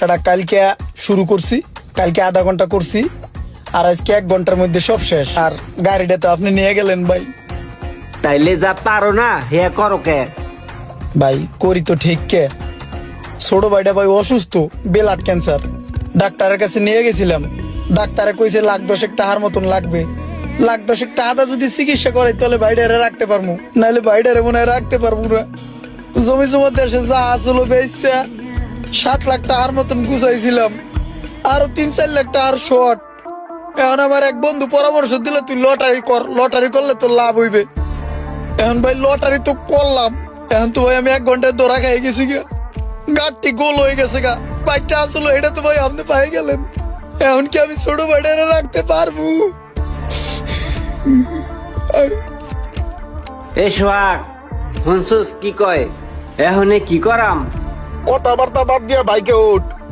ব্যবসাটা কালকে শুরু করছি, কালকে আধা ঘন্টা করছি, আর আজকে 1 ঘন্টার মধ্যে সব শেষ। আর গাড়িটা তো আপনি নিয়ে গেলেন ভাই। তাইলে যা পারো না হে করো কে? ভাই করি তো ঠিক কে, ছোট ভাইটা ভাই অসুস্থ, ব্লাড ক্যান্সার। ডাক্তারের কাছে নিয়ে গেছিলাম, ডাক্তারে কইছে 1,10,000 টাকার মতন লাগবে। 1,10,000 টাকা যদি চিকিৎসা করে তাহলে ভাইডারে রাখতে পারবো, নাহলে ভাইডারে মনে হয় রাখতে পারবো না। জমি জমা দেশে যা আসলো বেচা 7 লাখ টাকার মতন গুছাইছিলাম, আরো 3-4 লাখ টাকার শর্ট। এখন আমার এক বন্ধু পরামর্শ দিল, তুই লটারি কর, লটারি করলে তো লাভ হইবে। এখন ভাই লটারি তো করলাম, এখন তো ভাই আমি 1 ঘন্টায় ধরা খাই গেছি গা, গাড়টি গোল হয়ে গেছে গা। বাইকটা আসলো এটা তো ভাই আপনি পাই গেলেন, এখন কি আমি ছোট ভাইটারে রাখতে পারবো? এ সোহাগ, শুনছুস কি কয়? এহনে কি করাম? কথাবার্তা বাদ দিয়া বাইকে উঠ।